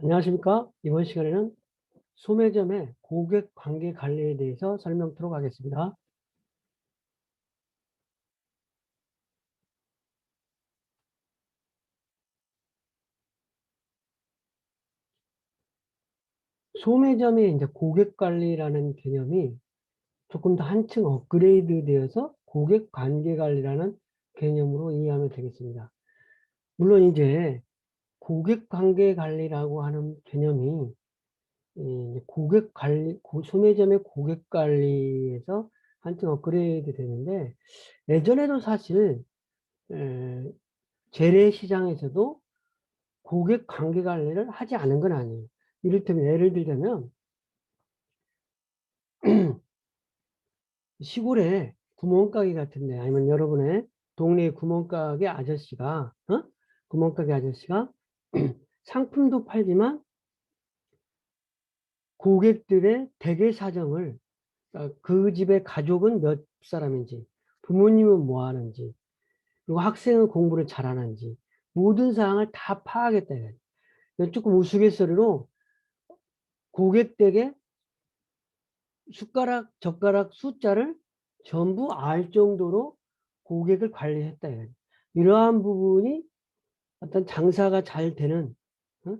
안녕하십니까? 이번 시간에는 소매점의 고객 관계 관리에 대해서 설명드리도록 하겠습니다. 소매점의 이제 고객 관리라는 개념이 조금 더 한층 업그레이드 되어서 고객 관계 관리라는 개념으로 이해하면 되겠습니다. 물론 이제 고객 관계 관리라고 하는 개념이 이 고객 관리, 소매점의 고객 관리에서 한층 업그레이드 되는데, 예전에도 사실 재래시장에서도 고객 관계 관리를 하지 않은 건 아니에요. 이를테면 예를 들자면 시골에 구멍가게 같은데, 아니면 여러분의 동네 구멍가게 아저씨가 구멍가게 아저씨가 상품도 팔지만 고객들의 대개 사정을, 그 집의 가족은 몇 사람인지, 부모님은 뭐 하는지, 그리고 학생은 공부를 잘하는지 모든 사항을 다 파악했다. 조금 우스갯소리로 고객에게 숟가락, 젓가락 숫자를 전부 알 정도로 고객을 관리했다. 이러한 부분이 어떤 장사가 잘 되는 어?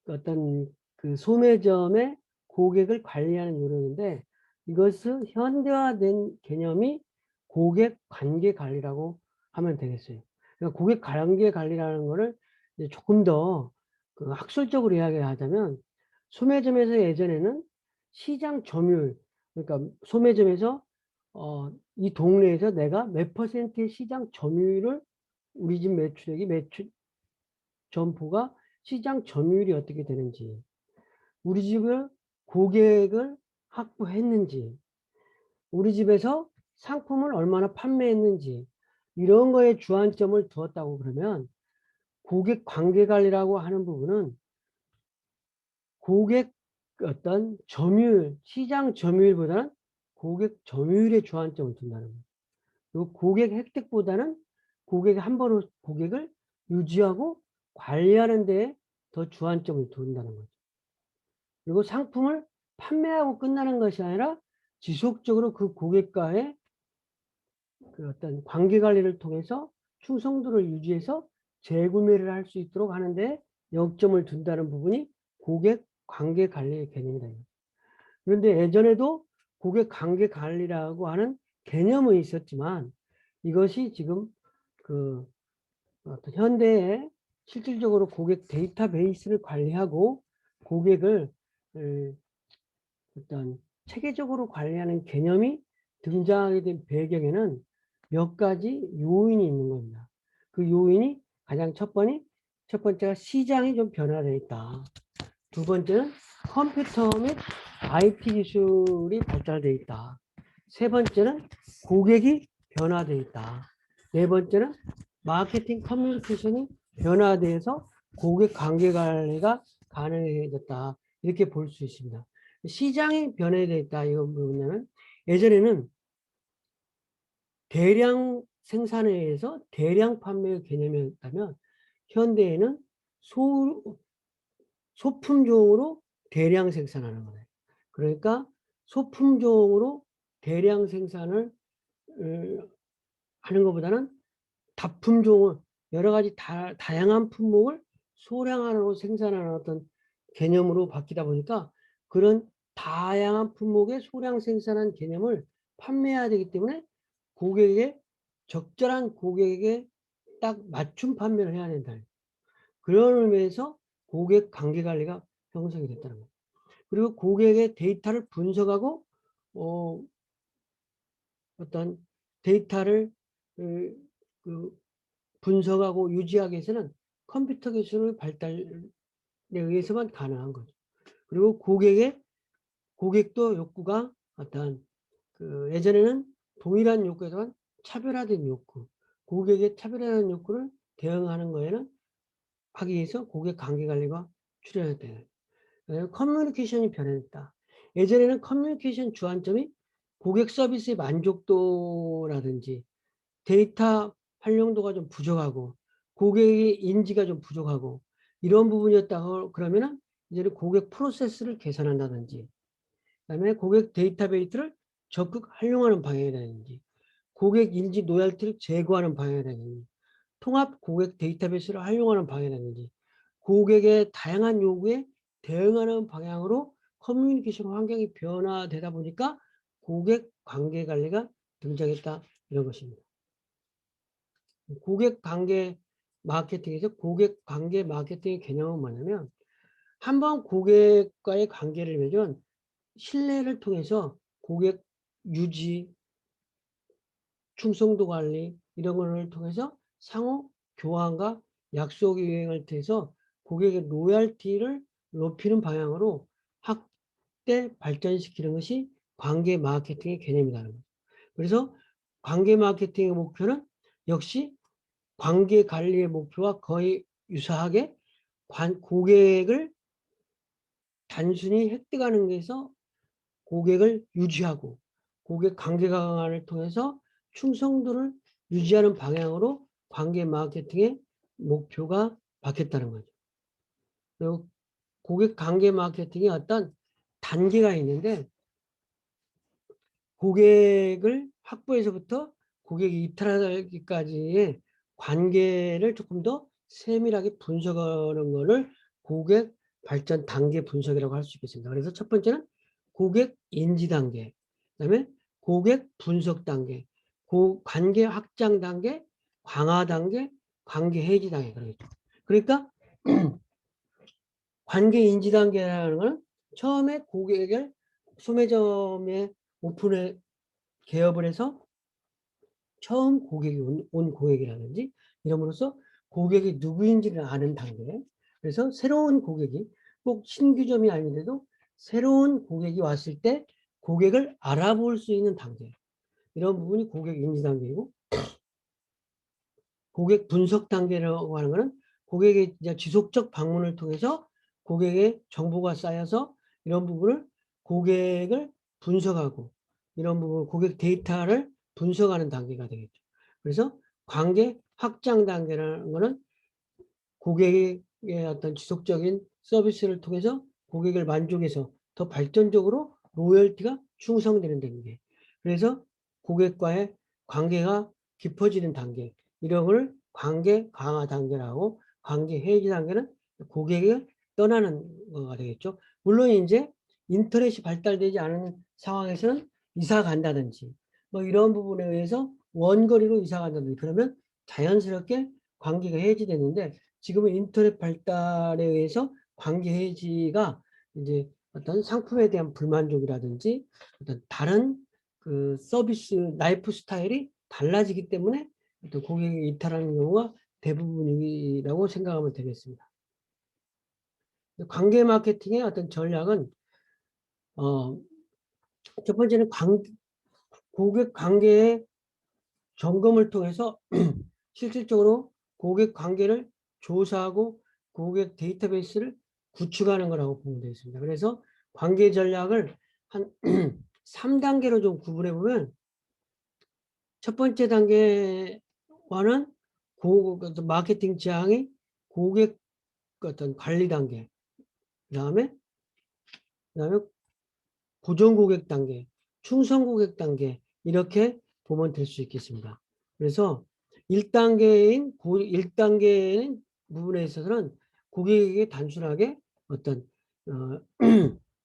어떤 그 소매점의 고객을 관리하는 요령인데, 이것은 현대화된 개념이 고객 관계 관리라고 하면 되겠어요. 그러니까 고객 관계 관리라는 거를 이제 조금 더 그 학술적으로 이야기하자면, 소매점에서 예전에는 시장 점유율, 그러니까 소매점에서 이 동네에서 내가 몇 퍼센트의 시장 점유율을, 우리 집 매출액이 점포가 시장 점유율이 어떻게 되는지, 우리 집을 고객을 확보했는지, 우리 집에서 상품을 얼마나 판매했는지, 이런 거에 주안점을 두었다고 그러면, 고객 관계 관리라고 하는 부분은 고객 어떤 점유율, 시장 점유율보다는 고객 점유율에 주안점을 둔다는 거예요. 그리고 고객 혜택보다는 고객이 한 번으로 고객을 유지하고 관리하는 데에 더 주안점을 둔다는 거죠. 그리고 상품을 판매하고 끝나는 것이 아니라 지속적으로 그 고객과의 그 어떤 관계 관리를 통해서 충성도를 유지해서 재구매를 할 수 있도록 하는데 역점을 둔다는 부분이 고객 관계 관리의 개념이다. 그런데 예전에도 고객 관계 관리라고 하는 개념은 있었지만, 이것이 지금 그 어떤 현대에 실질적으로 고객 데이터베이스를 관리하고 고객을 어떤 체계적으로 관리하는 개념이 등장하게 된 배경에는 몇 가지 요인이 있는 겁니다. 그 요인이 가장 첫 번째가 시장이 좀 변화되어 있다. 두 번째는 컴퓨터 및 IT 기술이 발달되어 있다. 세 번째는 고객이 변화되어 있다. 네 번째는 마케팅 커뮤니케이션이 변화돼서 고객 관계 관리가 가능해졌다. 이렇게 볼 수 있습니다. 시장이 변화되어 있다. 이건 뭐냐면, 예전에는 대량 생산에 의해서 대량 판매의 개념이었다면, 현대에는 소품종으로 대량 생산하는 거예요. 그러니까 소품종으로 대량 생산을 하는 것보다는 다품종을, 여러 가지 다양한 품목을 소량으로 생산하는 어떤 개념으로 바뀌다 보니까, 그런 다양한 품목의 소량 생산한 개념을 판매해야 되기 때문에 고객에게, 적절한 고객에게 딱 맞춤 판매를 해야 된다. 그런 의미에서 고객 관계 관리가 형성이 됐다는 거예요. 그리고 고객의 데이터를 분석하고 어떤 데이터를 그 분석하고 유지하기 위해서는 컴퓨터 기술의 발달에 의해서만 가능한 거죠. 그리고 고객도 욕구가 어떤 그 예전에는 동일한 욕구에서만 차별화된 욕구, 고객의 차별화된 욕구를 대응하는 거에는 하기 위해서 고객 관계 관리가 필요해야 돼요. 커뮤니케이션이 변했다. 예전에는 커뮤니케이션 주안점이 고객 서비스의 만족도라든지 데이터 활용도가 좀 부족하고 고객의 인지가 좀 부족하고 이런 부분이었다고 그러면은 이제는 고객 프로세스를 개선한다든지, 그다음에 고객 데이터베이스를 적극 활용하는 방향이라든지, 고객 인지 노열티를 제고하는 방향이라든지, 통합 고객 데이터베이스를 활용하는 방향이라든지, 고객의 다양한 요구에 대응하는 방향으로 커뮤니케이션 환경이 변화되다 보니까 고객 관계 관리가 등장했다, 이런 것입니다. 고객 관계 마케팅에서 고객 관계 마케팅의 개념은 뭐냐면, 한번 고객과의 관계를 맺은 신뢰를 통해서 고객 유지, 충성도 관리 이런 것을 통해서 상호 교환과 약속 이행을 통해서 고객의 로열티를 높이는 방향으로 확대 발전시키는 것이 관계 마케팅의 개념이라는 거죠. 그래서 관계 마케팅의 목표는 역시 관계 관리의 목표와 거의 유사하게 고객을 단순히 획득하는 데서 고객을 유지하고 고객 관계 강화를 통해서 충성도를 유지하는 방향으로 관계 마케팅의 목표가 바뀌었다는 거죠. 그리고 고객 관계 마케팅이 어떤 단계가 있는데, 고객을 확보해서부터 고객이 이탈하기까지의 관계를 조금 더 세밀하게 분석하는 것을 고객 발전 단계 분석이라고 할 수 있겠습니다. 그래서 첫 번째는 고객 인지 단계, 그다음에 고객 분석 단계, 관계 확장 단계, 강화 단계, 관계 해지 단계. 그러니까 관계 인지 단계라는 건 처음에 고객을 소매점에 오픈해 개업을 해서 처음 고객이 온 고객이라든지 이름으로써 고객이 누구인지를 아는 단계. 그래서 새로운 고객이 꼭 신규점이 아닌데도 새로운 고객이 왔을 때 고객을 알아볼 수 있는 단계. 이런 부분이 고객 인지 단계이고, 고객 분석 단계라고 하는 것은 고객의 이제 지속적 방문을 통해서 고객의 정보가 쌓여서 이런 부분을 고객을 분석하고 이런 부분 고객 데이터를 분석하는 단계가 되겠죠. 그래서 관계 확장 단계라는 것은 고객의 어떤 지속적인 서비스를 통해서 고객을 만족해서 더 발전적으로 로열티가 충성되는 단계. 그래서 고객과의 관계가 깊어지는 단계. 이런 걸 관계 강화 단계라고, 관계 해지 단계는 고객이 떠나는 거가 되겠죠. 물론 이제 인터넷이 발달되지 않은 상황에서는 이사 간다든지 뭐 이런 부분에 의해서 원거리로 이사 간다든지 그러면 자연스럽게 관계가 해지되는데, 지금은 인터넷 발달에 의해서 관계 해지가 이제 어떤 상품에 대한 불만족이라든지 어떤 다른 그 서비스 라이프 스타일이 달라지기 때문에 어떤 고객이 이탈하는 경우가 대부분이라고 생각하면 되겠습니다. 관계 마케팅의 어떤 전략은 첫 번째는 고객 관계의 점검을 통해서 실질적으로 고객 관계를 조사하고 고객 데이터베이스를 구축하는 거라고 보면 되겠습니다. 그래서 관계 전략을 한 3단계로 좀 구분해 보면, 첫 번째 단계와는 마케팅 지향이 고객 어떤 관리 단계, 그다음에 고정 고객 단계, 충성 고객 단계, 이렇게 보면 될 수 있겠습니다. 그래서 1단계인 부분에 있어서는 고객에게 단순하게 어떤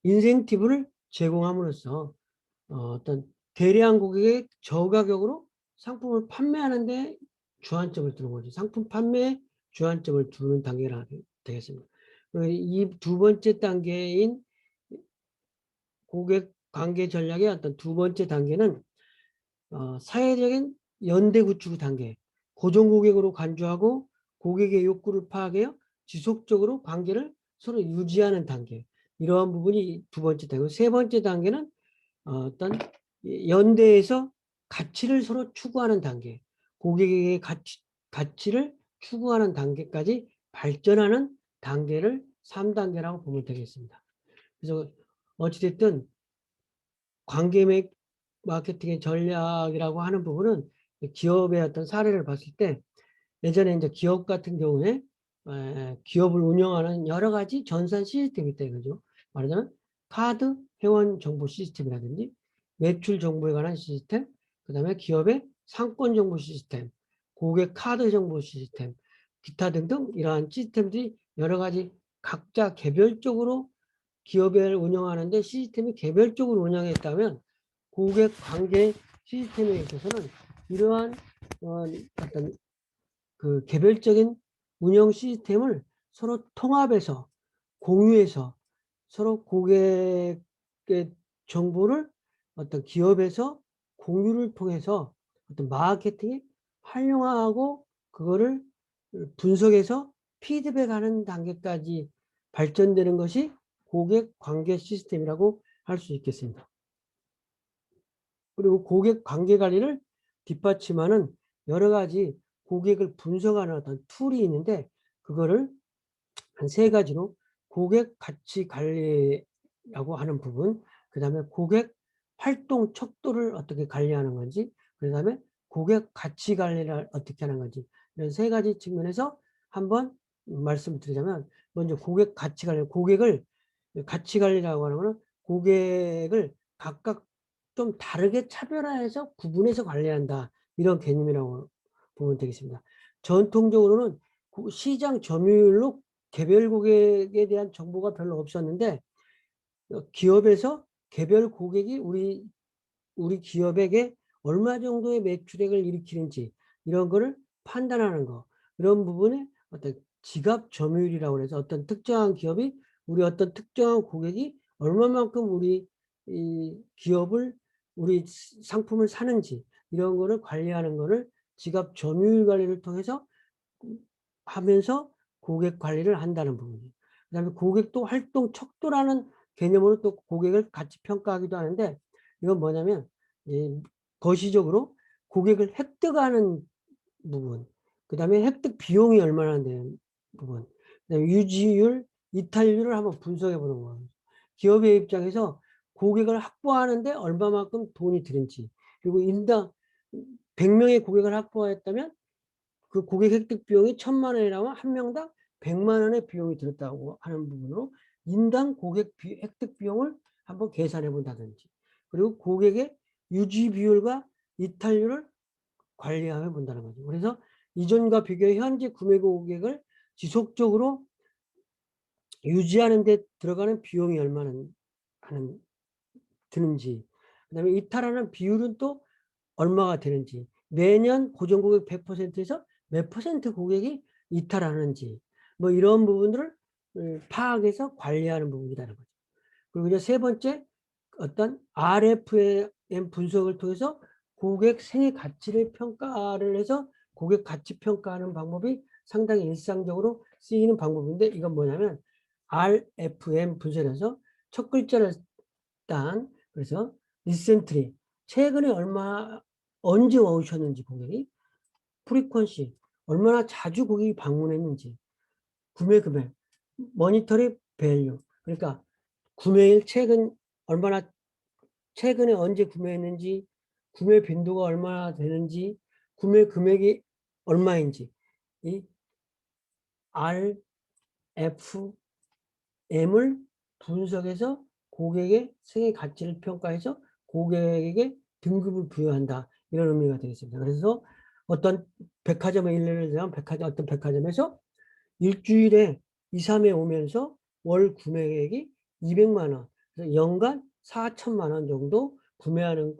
인센티브를 제공함으로써 어떤 대량 고객의 저가격으로 상품을 판매하는데 주안점을 두는 거죠. 상품 판매에 주안점을 두는 단계가 되겠습니다. 이 두 번째 단계인 고객 관계 전략의 어떤 두 번째 단계는 사회적인 연대 구축 단계, 고정 고객으로 간주하고 고객의 욕구를 파악해요 지속적으로 관계를 서로 유지하는 단계. 이러한 부분이 두 번째 단계고, 세 번째 단계는 어떤 연대에서 가치를 서로 추구하는 단계, 고객에게 가치를 추구하는 단계까지 발전하는 단계를 3단계라고 보면 되겠습니다. 그래서 어찌됐든 관계 마케팅의 전략이라고 하는 부분은 기업의 어떤 사례를 봤을 때, 예전에 이제 기업 같은 경우에 기업을 운영하는 여러 가지 전산 시스템이 있다 이거죠. 말하자면 카드 회원 정보 시스템이라든지 매출 정보에 관한 시스템, 그 다음에 기업의 상권 정보 시스템, 고객 카드 정보 시스템, 기타 등등 이러한 시스템들이 여러 가지 각자 개별적으로 기업을 운영하는데 시스템이 개별적으로 운영했다면 고객 관계 시스템에 있어서는 이러한 어떤 그 개별적인 운영 시스템을 서로 통합해서 공유해서 서로 고객의 정보를 어떤 기업에서 공유를 통해서 어떤 마케팅에 활용하고 그거를 분석해서 피드백하는 단계까지 발전되는 것이 고객 관계 시스템이라고 할 수 있겠습니다. 그리고 고객 관계 관리를 뒷받침하는 여러 가지 고객을 분석하는 어떤 툴이 있는데 그거를 한 세 가지로 고객 가치 관리라고 하는 부분, 그 다음에 고객 활동 척도를 어떻게 관리하는 건지, 그 다음에 고객 가치 관리를 어떻게 하는 건지 이런 세 가지 측면에서 한번 말씀드리자면 먼저 고객 가치 관리, 고객을 가치 관리라고 하는 것은 고객을 각각 좀 다르게 차별화해서 구분해서 관리한다 이런 개념이라고 보면 되겠습니다. 전통적으로는 시장 점유율로 개별 고객에 대한 정보가 별로 없었는데 기업에서 개별 고객이 우리 기업에게 얼마 정도의 매출액을 일으키는지 이런 거를 판단하는 거 이런 부분에 어떤 지갑 점유율이라고 해서 어떤 특정한 기업이 우리 어떤 특정한 고객이 얼마만큼 우리 이 기업을 우리 상품을 사는지 이런 거를 관리하는 거를 지갑 점유율 관리를 통해서 하면서 고객 관리를 한다는 부분이에요. 그 다음에 고객도 활동 척도라는 개념으로 또 고객을 같이 평가하기도 하는데 이건 뭐냐면 거시적으로 고객을 획득하는 부분, 그 다음에 획득 비용이 얼마나 되는 부분, 그다음에 유지율, 이탈률을 한번 분석해 보는 거예요. 기업의 입장에서 고객을 확보하는데 얼마만큼 돈이 드는지, 그리고 인당 100명의 고객을 확보했다면 그 고객 획득 비용이 1,000만 원이라면 한 명당 100만 원의 비용이 들었다고 하는 부분으로 인당 고객 획득 비용을 한번 계산해 본다든지, 그리고 고객의 유지 비율과 이탈률을 관리해 본다는 거죠. 그래서 이전과 비교해 현재 구매 고객을 지속적으로 유지하는 데 들어가는 비용이 얼마나 드는지, 그다음에 이탈하는 비율은 또 얼마가 되는지, 매년 고정 고객 100%에서 몇 퍼센트 고객이 이탈하는지, 뭐 이런 부분들을 파악해서 관리하는 부분이라는 거죠. 그리고 이제 세 번째, 어떤 RFM 분석을 통해서 고객 생애 가치를 평가를 해서 고객 가치 평가하는 방법이 상당히 일상적으로 쓰이는 방법인데 이건 뭐냐면 RFM 분석에서 첫 글자를 딴, 그래서 리센트리, 최근에 언제 오셨는지 고객이, 프리퀀시, 얼마나 자주 고객이 방문했는지, 구매 금액, 모니터리 밸류, 그러니까 구매일 얼마나 최근에 언제 구매했는지, 구매 빈도가 얼마나 되는지, 구매 금액이 얼마인지, 이 RFM을 분석해서 고객의 생애 가치를 평가해서 고객에게 등급을 부여한다. 이런 의미가 되겠습니다. 그래서 어떤 백화점의 일례를 들면 어떤 백화점에서 일주일에 2, 3회 오면서 월 구매액이 200만 원, 그래서 연간 4천만 원 정도 구매하는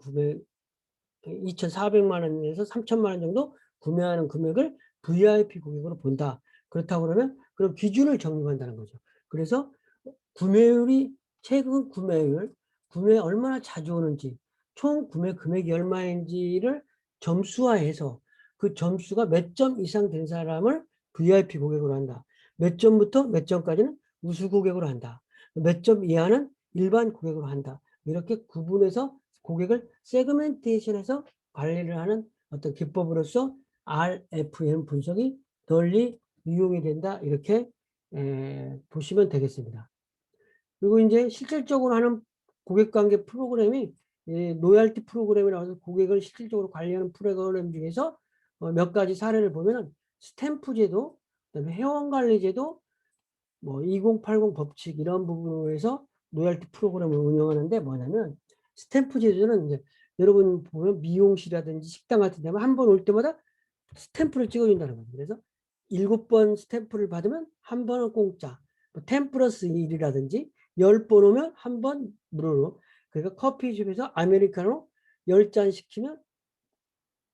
2,400만 원에서 3천만 원 정도 구매하는 금액을 VIP 고객으로 본다. 그렇다고 그러면 그런 기준을 적용한다는 거죠. 그래서 구매율이 최근 구매율, 구매 얼마나 자주 오는지, 총 구매 금액이 얼마인지를 점수화해서 그 점수가 몇 점 이상 된 사람을 VIP 고객으로 한다. 몇 점부터 몇 점까지는 우수 고객으로 한다. 몇 점 이하는 일반 고객으로 한다. 이렇게 구분해서 고객을 세그멘테이션해서 관리를 하는 어떤 기법으로서 RFM 분석이 널리 이용이 된다. 이렇게 보시면 되겠습니다. 그리고 이제 실질적으로 하는 고객관계 프로그램이 로얄티 프로그램이라고 해서 고객을 실질적으로 관리하는 프로그램 중에서 몇 가지 사례를 보면 스탬프 제도, 그다음에 회원관리제도 뭐 2080 법칙 이런 부분에서 로열티 프로그램을 운영하는데 뭐냐면 스탬프 제도는 이제 여러분 보면 미용실이라든지 식당 같은 데면 한 번 올 때마다 스탬프를 찍어준다는 거예요. 그래서 7번 스탬프를 받으면 한 번은 공짜, 뭐10 플러스 1이라든지 10번 오면 한 번 무료로. 그러니까 커피숍에서 아메리카노 10잔 시키면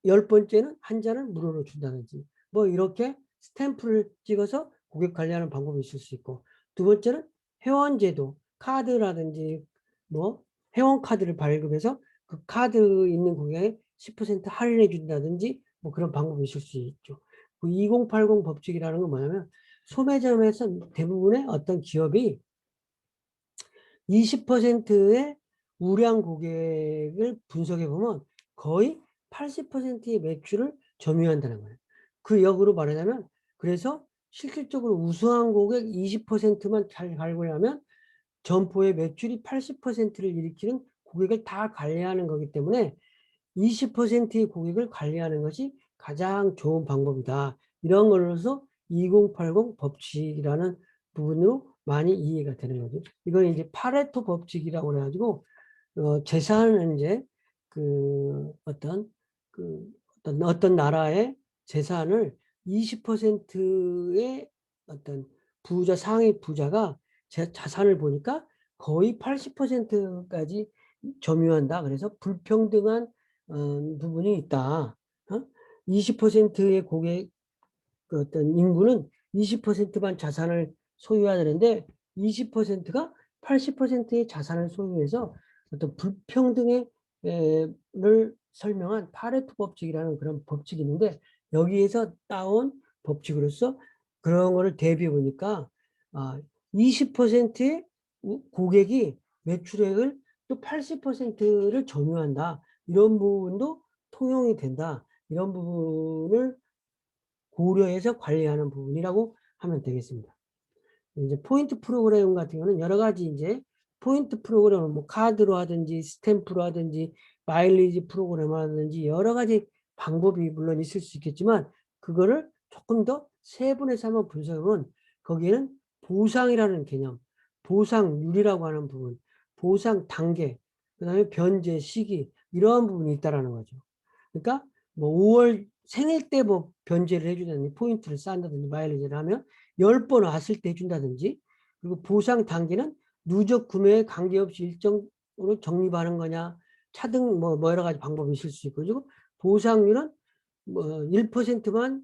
10번째는 한 잔을 무료로 준다든지 뭐 이렇게 스탬프를 찍어서 고객 관리하는 방법이 있을 수 있고, 두 번째는 회원제도 카드라든지 뭐 회원 카드를 발급해서 그 카드 있는 고객에 10% 할인해 준다든지 뭐 그런 방법이 있을 수 있죠. 그 2080 법칙이라는 건 뭐냐면 소매점에서 대부분의 어떤 기업이 20%의 우량 고객을 분석해 보면 거의 80%의 매출을 점유한다는 거예요. 그 역으로 말하자면 그래서 실질적으로 우수한 고객 20%만 잘 발굴하면 점포의 매출이 80%를 일으키는 고객을 다 관리하는 거기 때문에 20%의 고객을 관리하는 것이 가장 좋은 방법이다. 이런 걸로서 2080 법칙이라는 부분으로 많이 이해가 되는 거죠. 이건 이제 파레토 법칙이라고 해가지고 재산은 이제 그 어떤 나라의 재산을 20%의 어떤 부자 상위 부자가 자산을 보니까 거의 80%까지 점유한다. 그래서 불평등한 부분이 있다. 20%의 고객 그 어떤 인구는 20%만 자산을 소유하는데 20%가 80%의 자산을 소유해서 어떤 불평등의 를 설명한 파레토 법칙이라는 그런 법칙이 있는데 여기에서 따온 법칙으로서 그런 거를 대비해 보니까 20%의 고객이 매출액을 또 80%를 점유한다. 이런 부분도 통용이 된다. 이런 부분을 고려해서 관리하는 부분이라고 하면 되겠습니다. 이제 포인트 프로그램 같은 경우는 여러 가지 이제 포인트 프로그램을 뭐 카드로 하든지 스탬프로 하든지 마일리지 프로그램 하든지 여러 가지 방법이 물론 있을 수 있겠지만 그거를 조금 더 세분해서 한번 분석하면 거기에는 보상이라는 개념, 보상률이라고 하는 부분, 보상 단계, 그다음에 변제 시기 이러한 부분이 있다라는 거죠. 그러니까 뭐 5월 생일 때 뭐 변제를 해주다든지 포인트를 쌓는다든지 마일리지를 하면 10번 왔을 때 해준다든지, 그리고 보상 단계는 누적 구매에 관계없이 일정으로 적립하는 거냐 차등 뭐 여러 가지 방법이 있을 수 있고, 그리고 보상률은 뭐 1%만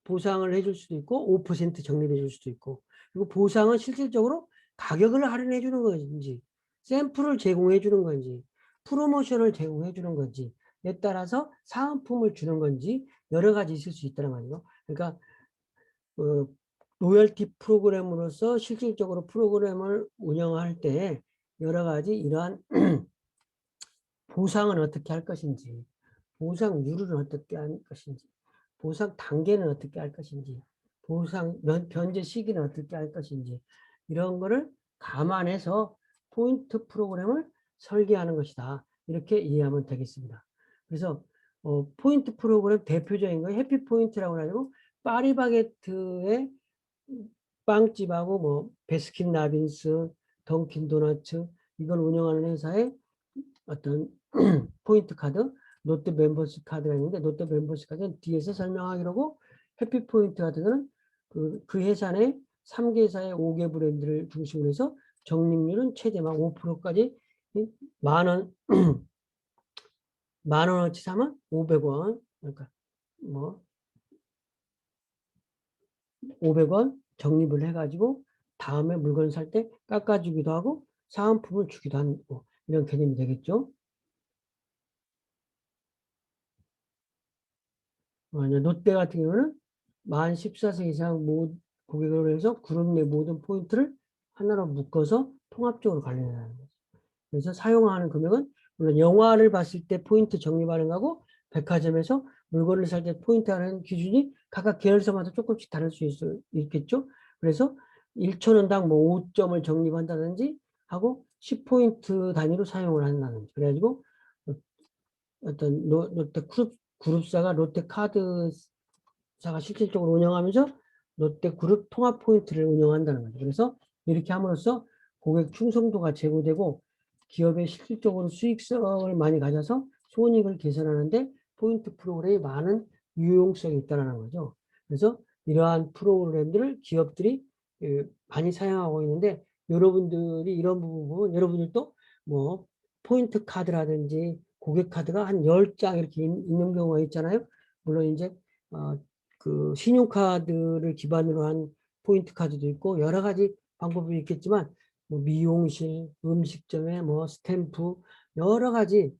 보상을 해줄 수도 있고 5% 적립해 줄 수도 있고, 그리고 보상은 실질적으로 가격을 할인해 주는 건지 샘플을 제공해 주는 건지 프로모션을 제공해 주는 건지 에 따라서 사은품을 주는 건지 여러 가지 있을 수 있다는 말이에요. 그러니까 로열티 프로그램으로서 실질적으로 프로그램을 운영할 때 여러 가지 이러한 보상은 어떻게 할 것인지, 보상률은 어떻게 할 것인지, 보상 단계는 어떻게 할 것인지, 보상 변제 시기는 어떻게 할 것인지 이런 거를 감안해서 포인트 프로그램을 설계하는 것이다. 이렇게 이해하면 되겠습니다. 그래서 포인트 프로그램 대표적인 거 해피포인트라고 하고 파리바게트의 빵집하고 뭐 베스킨라빈스, 던킨도너츠 이걸 운영하는 회사의 어떤 포인트 카드, 롯데 멤버스 카드가 있는데 롯데 멤버스 카드는 뒤에서 설명하기로 하고 해피포인트 같은 거는 그 회사 내 3개사의 5개 브랜드를 중심으로 해서 적립률은 최대만 5%까지 만원, 만원어치 사면 500원, 그러니까 뭐 500원 적립을 해가지고 다음에 물건 살 때 깎아주기도 하고 사은품을 주기도 하고 이런 개념이 되겠죠. 롯데 같은 경우는 만 14세 이상 고객을 해서 그룹 내 모든 포인트를 하나로 묶어서 통합적으로 관리하는 거죠. 그래서 사용하는 금액은 물론 영화를 봤을 때 포인트 적립하는 거고 백화점에서 물건을 살 때 포인트 하는 기준이 각각 계열사마다 조금씩 다를 수 있겠죠. 그래서 1,000원당 뭐 5점을 적립한다든지 하고 10포인트 단위로 사용을 한다든지 그래가지고 어떤 롯데 그룹사가 롯데카드사가 실질적으로 운영하면서 롯데그룹 통합 포인트를 운영한다는 거죠. 그래서 이렇게 함으로써 고객 충성도가 제고되고 기업의 실질적으로 수익성을 많이 가져서 손익을 개선하는데 포인트 프로그램이 많은 유용성이 있다는 거죠. 그래서 이러한 프로그램들을 기업들이 많이 사용하고 있는데 여러분들이 이런 부분 보면 여러분들도 뭐 포인트 카드라든지 고객 카드가 한 10장 이렇게 있는 경우가 있잖아요. 물론 이제 그 신용카드를 기반으로 한 포인트 카드도 있고 여러 가지 방법이 있겠지만 뭐 미용실, 음식점에 뭐 스탬프 여러 가지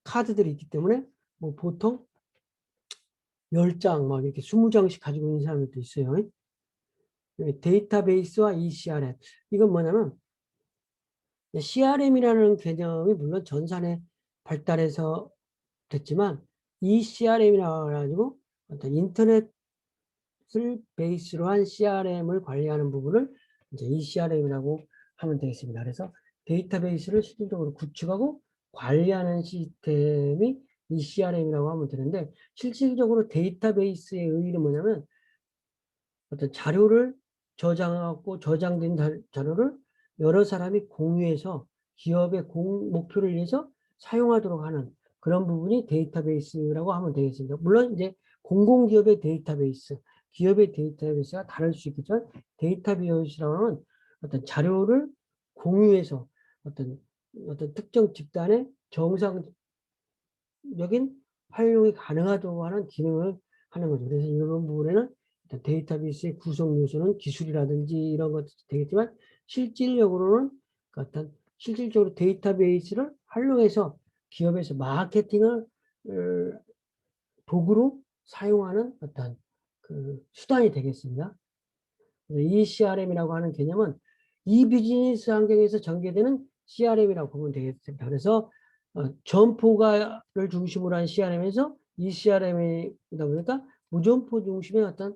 카드들이 있기 때문에 뭐 보통 10장 막 이렇게 20장씩 가지고 있는 사람들도 있어요. 데이터베이스와 ECRM 이건 뭐냐면 CRM이라는 개념이 물론 전산에 발달해서 됐지만 ECRM이라고 해가지고 어떤 인터넷을 베이스로 한 CRM을 관리하는 부분을 이제 ECRM이라고 하면 되겠습니다. 그래서 데이터베이스를 실질적으로 구축하고 관리하는 시스템이 ECRM이라고 하면 되는데 실질적으로 데이터베이스의 의의는 뭐냐면 어떤 자료를 저장하고 저장된 자료를 여러 사람이 공유해서 기업의 목표를 위해서 사용하도록 하는 그런 부분이 데이터베이스라고 하면 되겠습니다. 물론 이제 공공기업의 데이터베이스, 기업의 데이터베이스가 다를 수 있겠지만 데이터베이스라고 하면 어떤 자료를 공유해서 어떤 특정 집단의 정상적인 활용이 가능하도록 하는 기능을 하는 거죠. 그래서 이런 부분에는 데이터베이스의 구성 요소는 기술이라든지 이런 것도 되겠지만 실질적으로는 실질적으로 데이터베이스를 활용해서 기업에서 마케팅을 도구로 사용하는 어떤 그 수단이 되겠습니다. ECRM이라고 하는 개념은 이 비즈니스 환경에서 전개되는 CRM이라고 보면 되겠습니다. 그래서 점포가를 중심으로 한 CRM에서 ECRM이다 보니까 무점포 중심의 어떤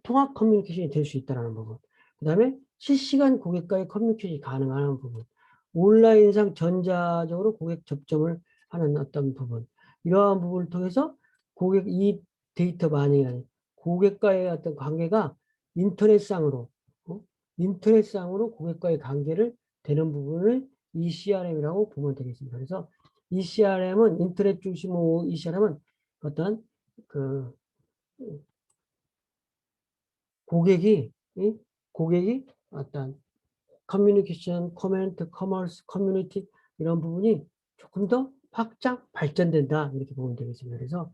통합 커뮤니케이션이 될 수 있다는 부분. 그 다음에 실시간 고객과의 커뮤니케이션이 가능한 부분. 온라인상 전자적으로 고객 접점을 하는 어떤 부분. 이러한 부분을 통해서 이 데이터 반영이라는 고객과의 어떤 관계가 인터넷상으로, 인터넷상으로 고객과의 관계를 되는 부분을 ECRM이라고 보면 되겠습니다. 그래서 ECRM은 인터넷 중심으로 ECRM은 어떤 그 고객이 어떤 커뮤니케이션, 코멘트, 커머스, 커뮤니티 이런 부분이 조금 더 확장, 발전된다 이렇게 보면 되겠습니다. 그래서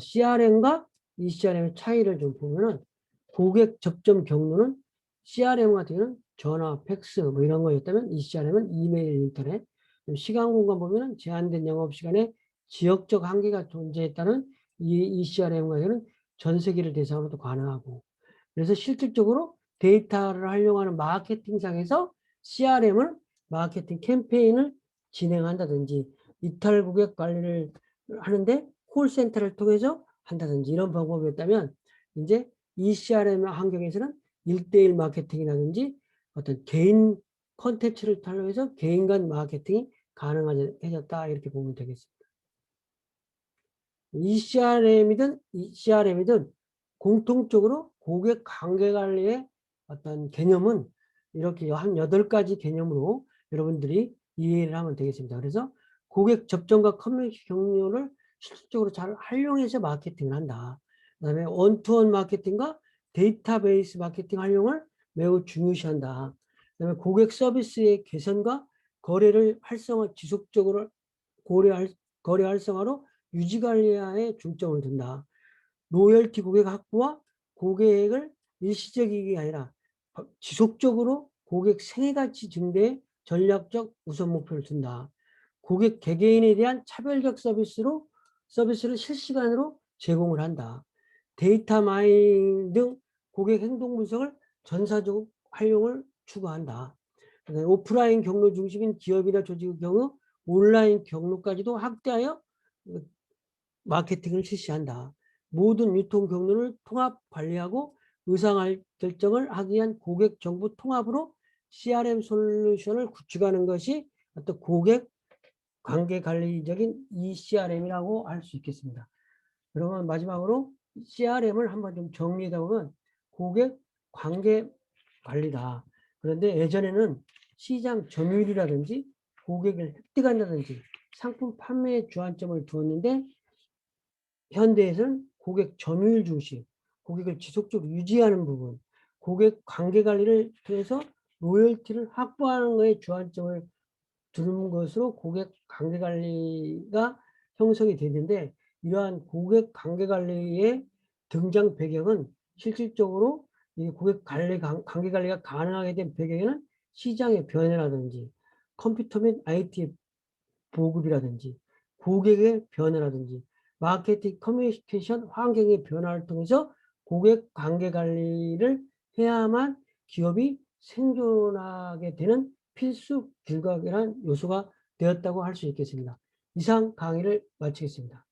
CRM과 ECRM의 차이를 좀 보면은 고객 접점 경로는 CRM 같은 경우는 전화, 팩스 뭐 이런 거였다면 ECRM은 이메일, 인터넷, 시간 공간 보면은 제한된 영업시간에 지역적 한계가 존재했다는 ECRM 같은 경우는 전 세계를 대상으로도 가능하고 그래서 실질적으로 데이터를 활용하는 마케팅상에서 CRM을 마케팅 캠페인을 진행한다든지 이탈 고객 관리를 하는데 콜센터를 통해서 한다든지 이런 방법이었다면 이제 이 CRM 환경에서는 1대1 마케팅이라든지 어떤 개인 컨텐츠를 활용해서 개인 간 마케팅이 가능해졌다 이렇게 보면 되겠습니다. ECRM이든 공통적으로 고객 관계 관리의 어떤 개념은 이렇게 한 8가지 개념으로 여러분들이 이해를 하면 되겠습니다. 그래서 고객 접점과 커뮤니티 경로를 실질적으로 잘 활용해서 마케팅을 한다. 그 다음에 원투원 마케팅과 데이터베이스 마케팅 활용을 매우 중요시한다. 그 다음에 고객 서비스의 개선과 거래를 지속적으로 거래 활성화로 유지 관리에 중점을 둔다. 로열티 고객 확보와 고객을 일시적이게 아니라 지속적으로 고객 생애가치 증대에 전략적 우선 목표를 둔다. 고객 개개인에 대한 차별적 서비스를 실시간으로 제공을 한다. 데이터 마이닝 등 고객 행동 분석을 전사적 활용을 추구한다. 오프라인 경로 중심인 기업이나 조직의 경우 온라인 경로까지도 확대하여 마케팅을 실시한다. 모든 유통 경로를 통합 관리하고 의사결정을 하기 위한 고객 정보 통합으로 CRM 솔루션을 구축하는 것이 어떤 고객 관계 관리적인 ECRM이라고 할 수 있겠습니다. 그러면 마지막으로 CRM을 한번 좀 정리하다 보면 고객 관계 관리다. 그런데 예전에는 시장 점유율이라든지 고객을 획득한다든지 상품 판매에 주안점을 두었는데 현대에서는 고객 점유율 중심, 고객을 지속적으로 유지하는 부분, 고객 관계 관리를 통해서 로열티를 확보하는 것에 주안점을 두는 것으로 고객 관계 관리가 형성이 되는데, 이러한 고객 관계 관리의 등장 배경은 실질적으로 이 고객 관계 관리가 가능하게 된 배경에는 시장의 변화라든지 컴퓨터 및 IT 보급이라든지 고객의 변화라든지 마케팅 커뮤니케이션 환경의 변화를 통해서 고객 관계 관리를 해야만 기업이 생존하게 되는 필수 불가결한 요소가 되었다고 할 수 있겠습니다. 이상 강의를 마치겠습니다.